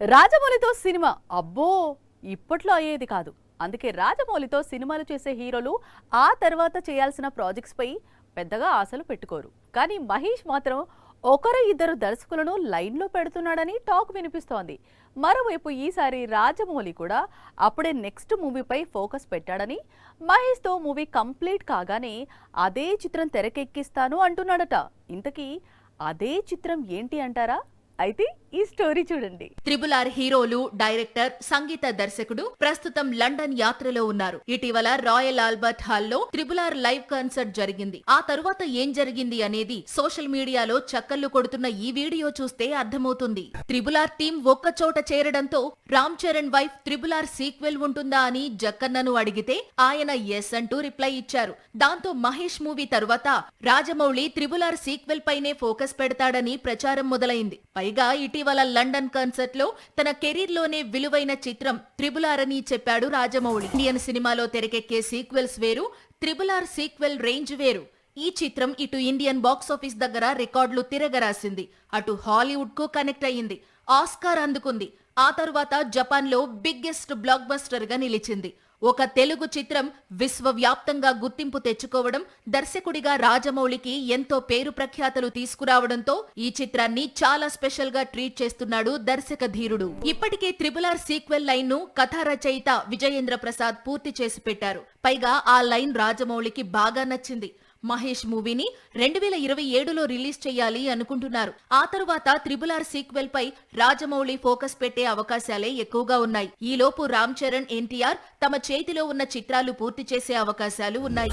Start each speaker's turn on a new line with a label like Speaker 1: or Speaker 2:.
Speaker 1: రాజమౌళితో cinema అబ్బో ఇప్పట్లో అయ్యేది కాదు. అందుకే రాజమౌళితో సినిమాలు చేసే హీరోలు ఆ తర్వాత చేయాల్సిన ప్రాజెక్ట్స్ పై పెద్దగా ఆశలు పెట్టుకోరు. కానీ మహేష్ మాత్రం ఒకరు ఇద్దరు దర్శకులను లైన్లో పెడుతున్నాడని టాక్ వినిపిస్తోంది. మరోవైపు ఈసారి రాజమౌళి కూడా అప్పుడే నెక్స్ట్ మూవీపై ఫోకస్ పెట్టాడని, మహేష్తో మూవీ కంప్లీట్ కాగానే అదే చిత్రం తెరకెక్కిస్తాను అంటున్నాడట. ఇంతకీ అదే చిత్రం ఏంటి అంటారా? అయితే ఈ స్టోరీ చూడండి.
Speaker 2: త్రిబుల్ ఆర్ హీరోలు, డైరెక్టర్, సంగీత దర్శకుడు ప్రస్తుతం లండన్ యాత్రలో ఉన్నారు. ఇటీవల రాయల్ ఆల్బర్ట్ హాల్లో త్రిబుల్ ఆర్ లైవ్ కాన్సర్ట్ జరిగింది. ఆ తరువాత ఏం జరిగింది అనేది సోషల్ మీడియాలో చక్కర్లు కొడుతున్న ఈ వీడియో చూస్తే అర్థమవుతుంది. త్రిబుల్ ఆర్ టీం ఒక్కచోట చేరడంతో Ram Charan wife triple R sequel ఉంటుందా అని జక్కన్నను అడిగితే ఆయన ఎస్ అంటూ రిప్లై ఇచ్చారు. దాంతో మహేష్ మూవీ తరువాత రాజమౌళి త్రిబుల్ ఆర్ సీక్వెల్ పైనే ఫోకస్ పెడతాడని ప్రచారం మొదలైంది. పైగా ఇటీవల లండన్ కాన్సర్ట్ లో తన కెరీర్ లోనే విలువైన చిత్రం త్రిబుల్ ఆర్ అని చెప్పాడు రాజమౌళి. ఇండియన్ సినిమాలో తెరకెక్కే సీక్వెల్స్ వేరు, త్రిబుల్ ఆర్ సీక్వెల్ రేంజ్ వేరు. ఈ చిత్రం ఇటు ఇండియన్ బాక్సాఫీస్ దగ్గర రికార్డులు తిరగరాసింది, అటు హాలీవుడ్ కు కనెక్ట్ అయ్యింది, ఆస్కార్ అందుకుంది. ఆ తరువాత జపాన్ లో బిగ్గెస్ట్ బ్లాక్ బస్టర్ గా నిలిచింది. ఒక తెలుగు చిత్రం విశ్వవ్యాప్తంగా గుర్తింపు తెచ్చుకోవడం, దర్శకుడిగా రాజమౌళికి ఎంతో పేరు ప్రఖ్యాతలు తీసుకురావడంతో ఈ చిత్రాన్ని చాలా స్పెషల్ గా ట్రీట్ చేస్తున్నాడు దర్శక ధీరుడు. ఇప్పటికే త్రిబుల్ ఆర్ సీక్వెల్ లైన్ ను కథా రచయిత విజయేంద్ర ప్రసాద్ పూర్తి చేసి పెట్టారు. పైగా ఆ లైన్ రాజమౌళికి బాగా నచ్చింది. మహేష్ మూవీని 2027లో రిలీజ్ చేయాలి అనుకుంటున్నారు. ఆ తరువాత త్రిబుల్ ఆర్ సీక్వెల్ పై రాజమౌళి ఫోకస్ పెట్టే అవకాశాలే ఎక్కువగా ఉన్నాయి. ఈలోపు రామ్ చరణ్, ఎన్టీఆర్ తమ చేతిలో ఉన్న చిత్రాలు పూర్తి చేసే అవకాశాలు ఉన్నాయి.